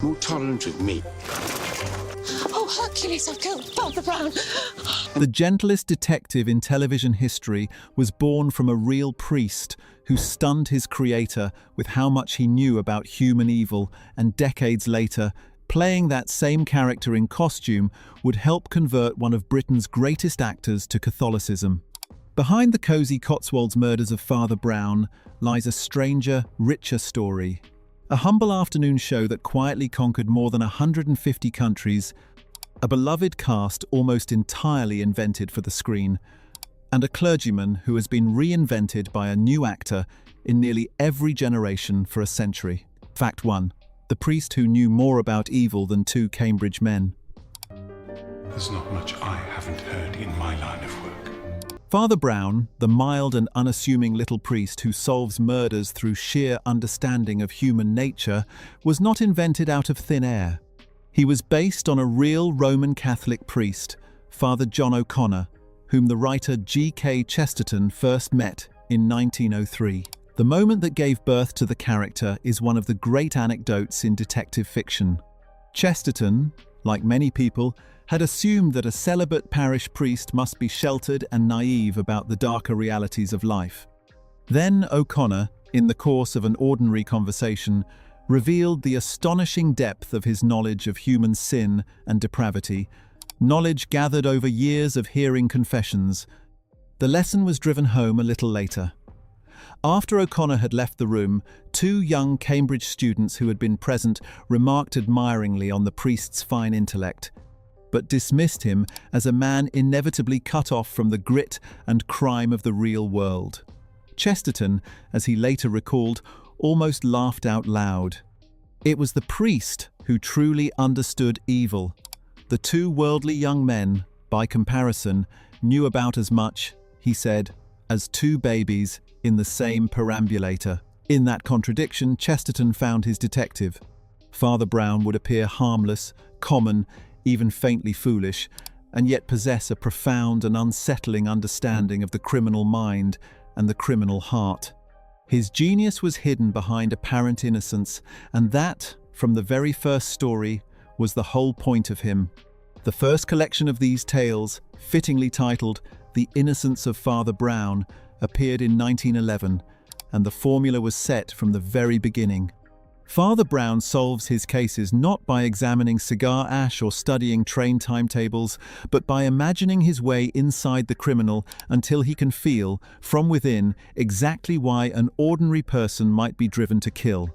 More tolerant of me. Oh, Hercules, I've killed Father Brown. The gentlest detective in television history was born from a real priest who stunned his creator with how much he knew about human evil, and decades later, playing that same character in costume would help convert one of Britain's greatest actors to Catholicism. Behind the cosy Cotswold's murders of Father Brown lies a stranger, richer story. A humble afternoon show that quietly conquered more than 150 countries, a beloved cast almost entirely invented for the screen, and a clergyman who has been reinvented by a new actor in nearly every generation for a century. Fact 1. The priest who knew more about evil than two Cambridge men. There's not much I haven't heard in my line of work. Father Brown, the mild and unassuming little priest who solves murders through sheer understanding of human nature, was not invented out of thin air. He was based on a real Roman Catholic priest, Father John O'Connor, whom the writer G.K. Chesterton first met in 1903. The moment that gave birth to the character is one of the great anecdotes in detective fiction. Chesterton, like many people, had assumed that a celibate parish priest must be sheltered and naive about the darker realities of life. Then O'Connor, in the course of an ordinary conversation, revealed the astonishing depth of his knowledge of human sin and depravity, knowledge gathered over years of hearing confessions. The lesson was driven home a little later. After O'Connor had left the room, two young Cambridge students who had been present remarked admiringly on the priest's fine intellect, but dismissed him as a man inevitably cut off from the grit and crime of the real world. Chesterton, as he later recalled, almost laughed out loud. It was the priest who truly understood evil. The two worldly young men, by comparison, knew about as much, he said, as two babies in the same perambulator. In that contradiction, Chesterton found his detective. Father Brown would appear harmless, common, even faintly foolish, and yet possess a profound and unsettling understanding of the criminal mind and the criminal heart. His genius was hidden behind apparent innocence, and that, from the very first story, was the whole point of him. The first collection of these tales, fittingly titled The Innocence of Father Brown, appeared in 1911, and the formula was set from the very beginning. Father Brown solves his cases not by examining cigar ash or studying train timetables, but by imagining his way inside the criminal until he can feel, from within, exactly why an ordinary person might be driven to kill.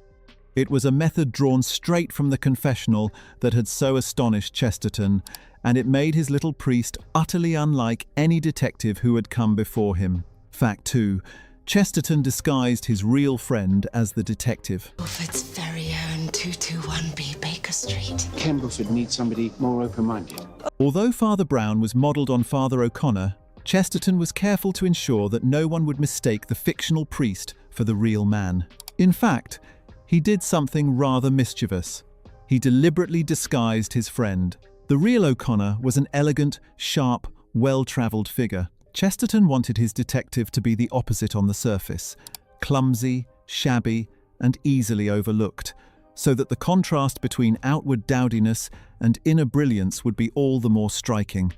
It was a method drawn straight from the confessional that had so astonished Chesterton, and it made his little priest utterly unlike any detective who had come before him. Fact 2. Chesterton disguised his real friend as the detective. Wilford's very own 221B Baker Street. Kembleford needs somebody more open-minded. Although Father Brown was modelled on Father O'Connor, Chesterton was careful to ensure that no one would mistake the fictional priest for the real man. In fact, he did something rather mischievous. He deliberately disguised his friend. The real O'Connor was an elegant, sharp, well-travelled figure. Chesterton wanted his detective to be the opposite on the surface, clumsy, shabby, and easily overlooked, so that the contrast between outward dowdiness and inner brilliance would be all the more striking.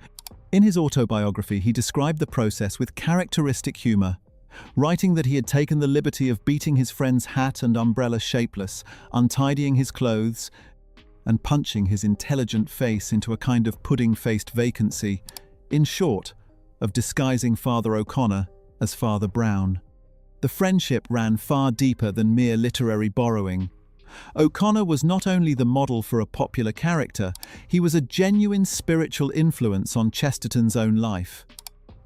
In his autobiography, he described the process with characteristic humour, writing that he had taken the liberty of beating his friend's hat and umbrella shapeless, untidying his clothes, and punching his intelligent face into a kind of pudding-faced vacancy. In short, of disguising Father O'Connor as Father Brown. The friendship ran far deeper than mere literary borrowing. O'Connor was not only the model for a popular character, he was a genuine spiritual influence on Chesterton's own life.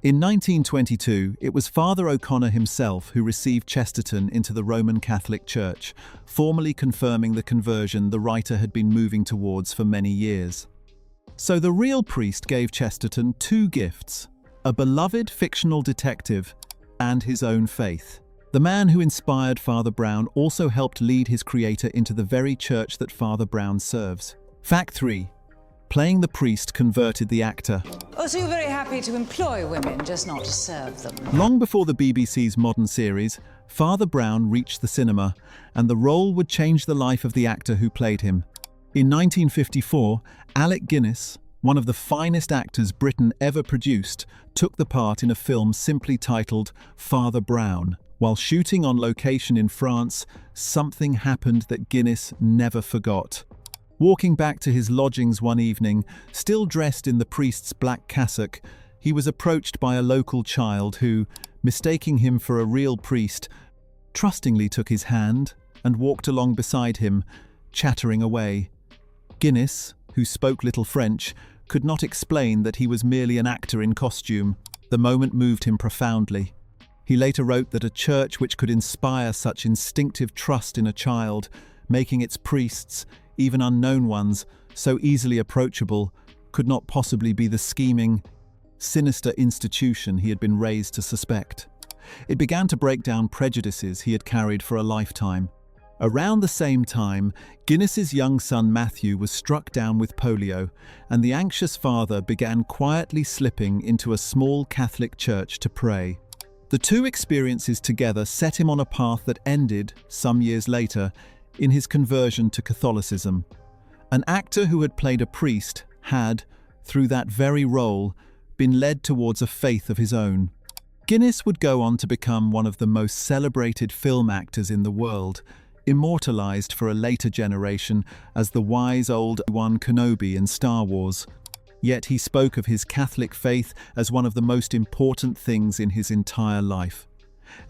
In 1922, it was Father O'Connor himself who received Chesterton into the Roman Catholic Church, formally confirming the conversion the writer had been moving towards for many years. So the real priest gave Chesterton two gifts: a beloved fictional detective and his own faith. The man who inspired Father Brown also helped lead his creator into the very church that Father Brown serves. Fact 3. Playing the priest converted the actor. Oh, so you're very happy to employ women, just not to serve them. Long before the BBC's modern series, Father Brown reached the cinema, and the role would change the life of the actor who played him. In 1954, Alec Guinness, one of the finest actors Britain ever produced, took the part in a film simply titled Father Brown. While shooting on location in France, something happened that Guinness never forgot. Walking back to his lodgings one evening, still dressed in the priest's black cassock, he was approached by a local child who, mistaking him for a real priest, trustingly took his hand and walked along beside him, chattering away. Guinness, who spoke little French, could not explain that he was merely an actor in costume. The moment moved him profoundly. He later wrote that a church which could inspire such instinctive trust in a child, making its priests, even unknown ones, so easily approachable, could not possibly be the scheming, sinister institution he had been raised to suspect. It began to break down prejudices he had carried for a lifetime. Around the same time, Guinness's young son Matthew was struck down with polio, and the anxious father began quietly slipping into a small Catholic church to pray. The two experiences together set him on a path that ended, some years later, in his conversion to Catholicism. An actor who had played a priest had, through that very role, been led towards a faith of his own. Guinness would go on to become one of the most celebrated film actors in the world, immortalized for a later generation as the wise old Obi-Wan Kenobi in Star Wars. Yet he spoke of his Catholic faith as one of the most important things in his entire life.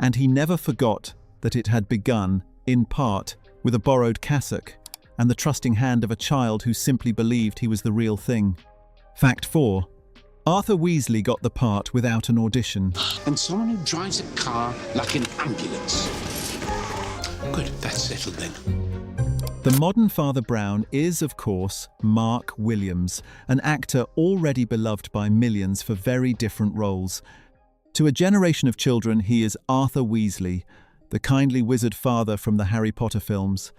And he never forgot that it had begun, in part, with a borrowed cassock and the trusting hand of a child who simply believed he was the real thing. Fact 4. Arthur Weasley got the part without an audition. And someone who drives a car like an ambulance. Good, that's settled then. The modern Father Brown is, of course, Mark Williams, an actor already beloved by millions for very different roles. To a generation of children, he is Arthur Weasley, the kindly wizard father from the Harry Potter films.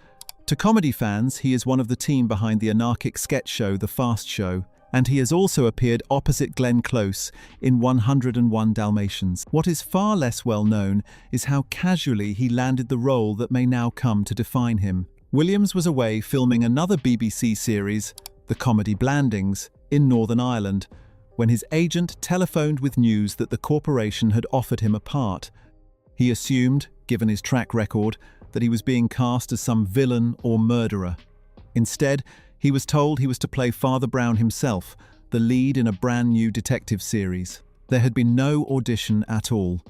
To comedy fans, he is one of the team behind the anarchic sketch show The Fast Show, and he has also appeared opposite Glenn Close in 101 Dalmatians. What is far less well known is how casually he landed the role that may now come to define him. Williams was away filming another BBC series, The Comedy Blandings, in Northern Ireland, when his agent telephoned with news that the corporation had offered him a part. He assumed, given his track record, that he was being cast as some villain or murderer. Instead, he was told he was to play Father Brown himself, the lead in a brand new detective series. There had been no audition at all.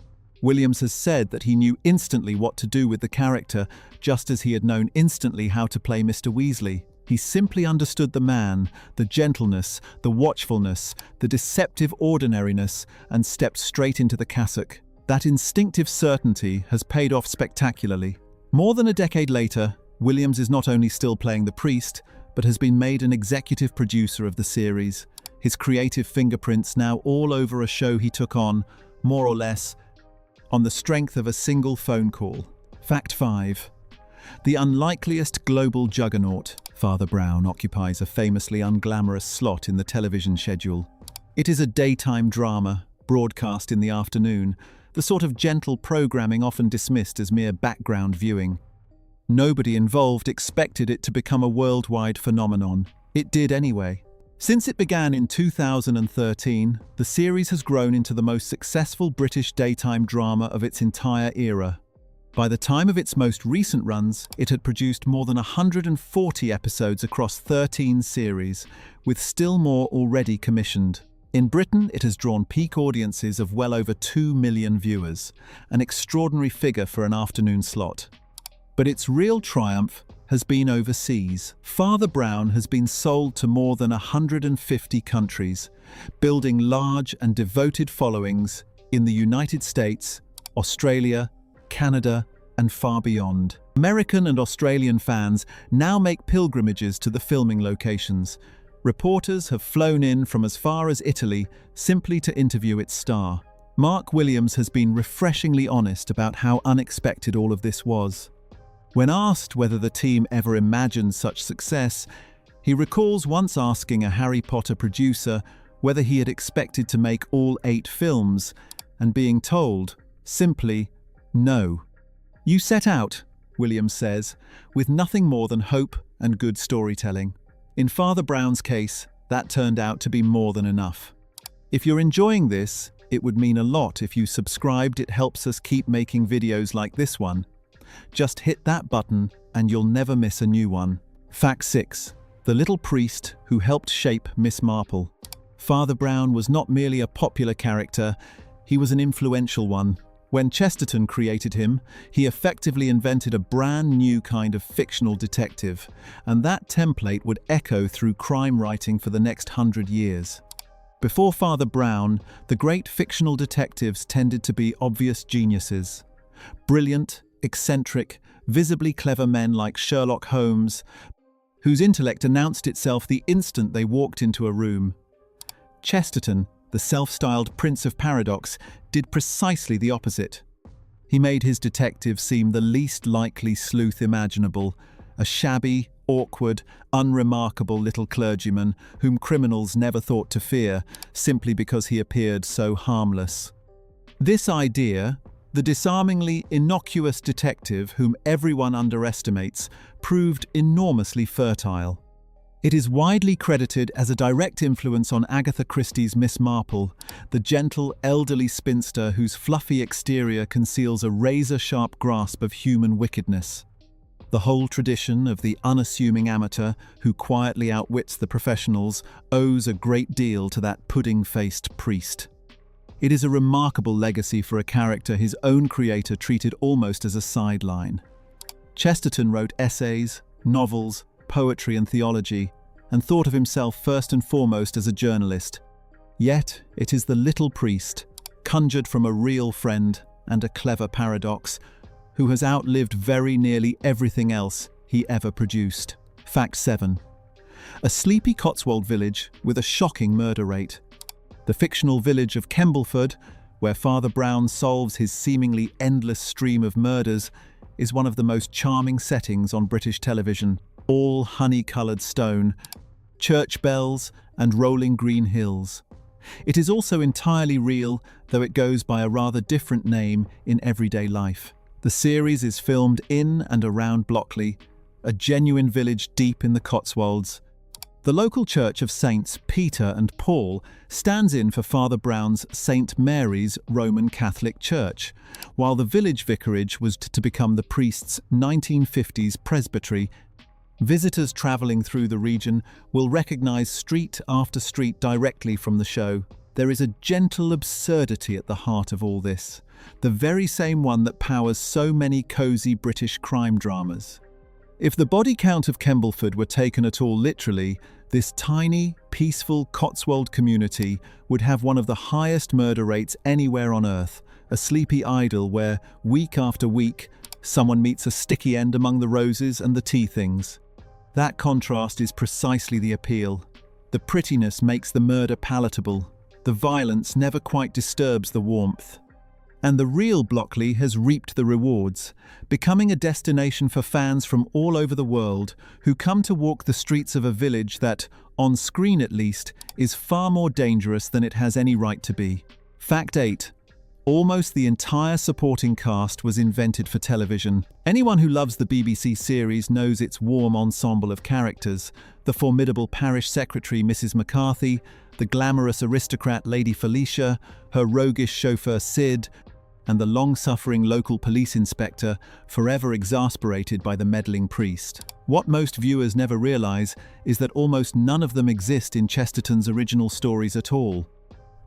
Williams has said that he knew instantly what to do with the character, just as he had known instantly how to play Mr. Weasley. He simply understood the man, the gentleness, the watchfulness, the deceptive ordinariness, and stepped straight into the cassock. That instinctive certainty has paid off spectacularly. More than a decade later, Williams is not only still playing the priest, but has been made an executive producer of the series, his creative fingerprints now all over a show he took on, more or less, on the strength of a single phone call. Fact 5. The unlikeliest global juggernaut, Father Brown occupies a famously unglamorous slot in the television schedule. It is a daytime drama, broadcast in the afternoon, the sort of gentle programming often dismissed as mere background viewing. Nobody involved expected it to become a worldwide phenomenon. It did anyway. Since it began in 2013, the series has grown into the most successful British daytime drama of its entire era. By the time of its most recent runs, it had produced more than 140 episodes across 13 series, with still more already commissioned. In Britain, it has drawn peak audiences of well over 2 million viewers, an extraordinary figure for an afternoon slot. But its real triumph has been overseas. Father Brown has been sold to more than 150 countries, building large and devoted followings in the United States, Australia, Canada, and far beyond. American and Australian fans now make pilgrimages to the filming locations. Reporters have flown in from as far as Italy simply to interview its star. Mark Williams has been refreshingly honest about how unexpected all of this was. When asked whether the team ever imagined such success, he recalls once asking a Harry Potter producer whether he had expected to make all 8 films, and being told, simply, no. "You set out," Williams says, "with nothing more than hope and good storytelling. In Father Brown's case, that turned out to be more than enough. If you're enjoying this, it would mean a lot if you subscribed. It helps us keep making videos like this one. Just hit that button and you'll never miss a new one. Fact 6. The little priest who helped shape Miss Marple. Father Brown was not merely a popular character, he was an influential one. When Chesterton created him, he effectively invented a brand new kind of fictional detective, and that template would echo through crime writing for the next 100 years. Before Father Brown, the great fictional detectives tended to be obvious geniuses. Brilliant, eccentric, visibly clever men like Sherlock Holmes, whose intellect announced itself the instant they walked into a room. Chesterton, the self-styled Prince of Paradox, did precisely the opposite. He made his detective seem the least likely sleuth imaginable, a shabby, awkward, unremarkable little clergyman whom criminals never thought to fear simply because he appeared so harmless. This idea, the disarmingly innocuous detective whom everyone underestimates, proved enormously fertile. It is widely credited as a direct influence on Agatha Christie's Miss Marple, the gentle, elderly spinster whose fluffy exterior conceals a razor-sharp grasp of human wickedness. The whole tradition of the unassuming amateur who quietly outwits the professionals owes a great deal to that pudding-faced priest. It is a remarkable legacy for a character his own creator treated almost as a sideline. Chesterton wrote essays, novels, poetry and theology, and thought of himself first and foremost as a journalist. Yet it is the little priest, conjured from a real friend and a clever paradox, who has outlived very nearly everything else he ever produced. Fact 7. A sleepy Cotswold village with a shocking murder rate. The fictional village of Kembleford, where Father Brown solves his seemingly endless stream of murders, is one of the most charming settings on British television. All honey-coloured stone, church bells and rolling green hills. It is also entirely real, though it goes by a rather different name in everyday life. The series is filmed in and around Blockley, a genuine village deep in the Cotswolds. The local church of Saints Peter and Paul stands in for Father Brown's St. Mary's Roman Catholic Church, while the village vicarage was to become the priest's 1950s presbytery. Visitors travelling through the region will recognise street after street directly from the show. There is a gentle absurdity at the heart of all this, the very same one that powers so many cosy British crime dramas. If the body count of Kembleford were taken at all literally, this tiny, peaceful Cotswold community would have one of the highest murder rates anywhere on earth, a sleepy idyll where, week after week, someone meets a sticky end among the roses and the tea things. That contrast is precisely the appeal. The prettiness makes the murder palatable. The violence never quite disturbs the warmth. And the real Blockley has reaped the rewards, becoming a destination for fans from all over the world who come to walk the streets of a village that, on screen at least, is far more dangerous than it has any right to be. Fact 8. Almost the entire supporting cast was invented for television. Anyone who loves the BBC series knows its warm ensemble of characters: the formidable parish secretary Mrs McCarthy, the glamorous aristocrat Lady Felicia, her roguish chauffeur Sid, and the long-suffering local police inspector, forever exasperated by the meddling priest. What most viewers never realise is that almost none of them exist in Chesterton's original stories at all.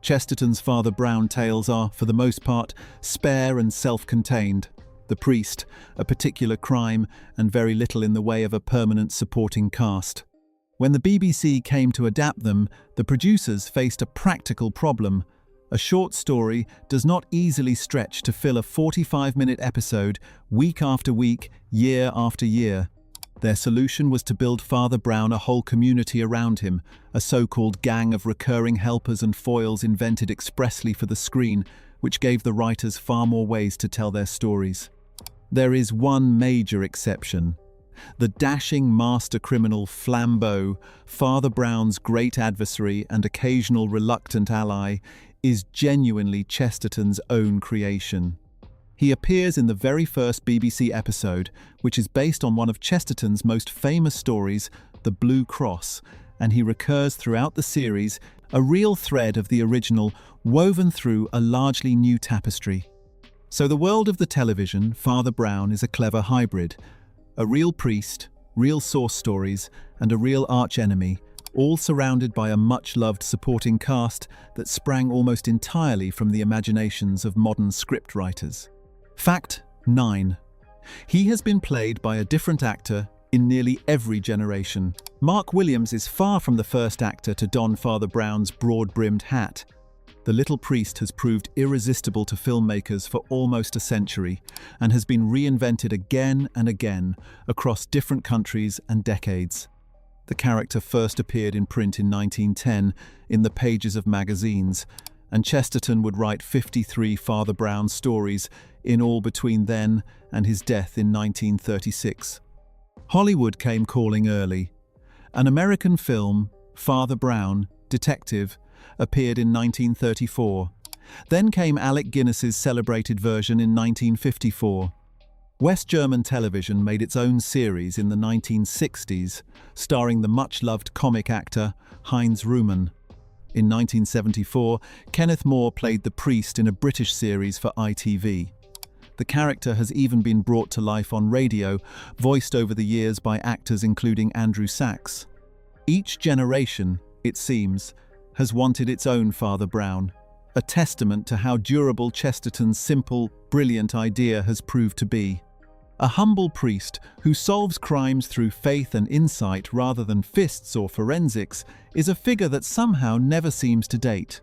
Chesterton's Father Brown tales are, for the most part, spare and self-contained. The priest, a particular crime, and very little in the way of a permanent supporting cast. When the BBC came to adapt them, the producers faced a practical problem. A short story does not easily stretch to fill a 45-minute episode week after week, year after year. Their solution was to build Father Brown a whole community around him, a so-called gang of recurring helpers and foils invented expressly for the screen, which gave the writers far more ways to tell their stories. There is one major exception. The dashing master criminal Flambeau, Father Brown's great adversary and occasional reluctant ally, is genuinely Chesterton's own creation. He appears in the very first BBC episode, which is based on one of Chesterton's most famous stories, the Blue Cross, and he recurs throughout the series, a real thread of the original woven through a largely new tapestry. So the world of the television, Father Brown is a clever hybrid. A real priest, real source stories, and a real arch-enemy, all surrounded by a much-loved supporting cast that sprang almost entirely from the imaginations of modern script writers. Fact 9. He has been played by a different actor in nearly every generation. Mark Williams is far from the first actor to don Father Brown's broad-brimmed hat. The little priest has proved irresistible to filmmakers for almost a century and has been reinvented again and again across different countries and decades. The character first appeared in print in 1910 in the pages of magazines, and Chesterton would write 53 Father Brown stories in all between then and his death in 1936. Hollywood came calling early. An American film, Father Brown, Detective, appeared in 1934. Then came Alec Guinness's celebrated version in 1954. West German television made its own series in the 1960s, starring the much-loved comic actor Heinz Rühmann. In 1974, Kenneth More played the priest in a British series for ITV. The character has even been brought to life on radio, voiced over the years by actors including Andrew Sachs. Each generation, it seems, has wanted its own Father Brown, a testament to how durable Chesterton's simple, brilliant idea has proved to be. A humble priest who solves crimes through faith and insight rather than fists or forensics is a figure that somehow never seems to date.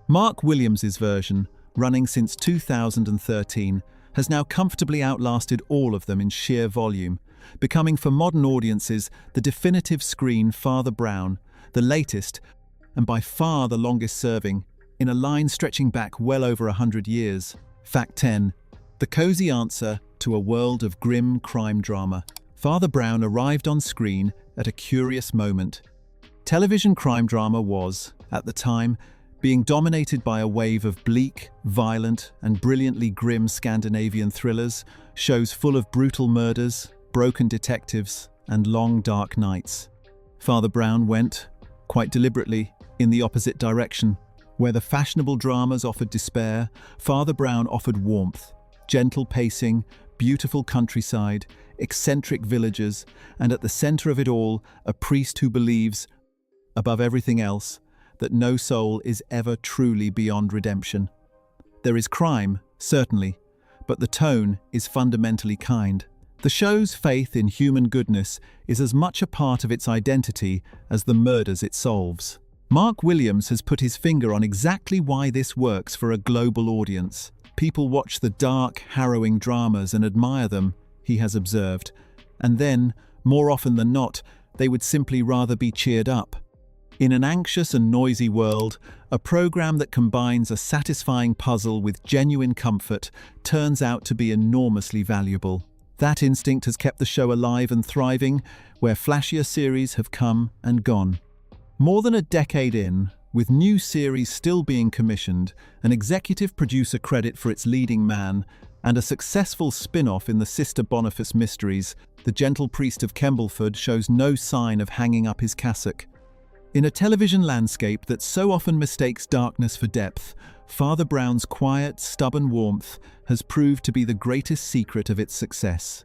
Mark Williams's version, running since 2013, has now comfortably outlasted all of them in sheer volume, becoming for modern audiences the definitive screen Father Brown, the latest, and by far the longest serving, in a line stretching back well over 100 years. Fact 10. The cozy answer to a world of grim crime drama. Father Brown arrived on screen at a curious moment. Television crime drama was, at the time, being dominated by a wave of bleak, violent, and brilliantly grim Scandinavian thrillers, shows full of brutal murders, broken detectives, and long dark nights. Father Brown went, quite deliberately, in the opposite direction. Where the fashionable dramas offered despair, Father Brown offered warmth, gentle pacing, beautiful countryside, eccentric villagers, and at the center of it all, a priest who believes, above everything else, that no soul is ever truly beyond redemption. There is crime, certainly, but the tone is fundamentally kind. The show's faith in human goodness is as much a part of its identity as the murders it solves. Mark Williams has put his finger on exactly why this works for a global audience. People watch the dark, harrowing dramas and admire them, he has observed, and then, more often than not, they would simply rather be cheered up. In an anxious and noisy world, a program that combines a satisfying puzzle with genuine comfort turns out to be enormously valuable. That instinct has kept the show alive and thriving, where flashier series have come and gone. More than a decade in, with new series still being commissioned, an executive producer credit for its leading man, and a successful spin-off in the Sister Boniface mysteries, the gentle priest of Kembleford shows no sign of hanging up his cassock. In a television landscape that so often mistakes darkness for depth, Father Brown's quiet, stubborn warmth has proved to be the greatest secret of its success.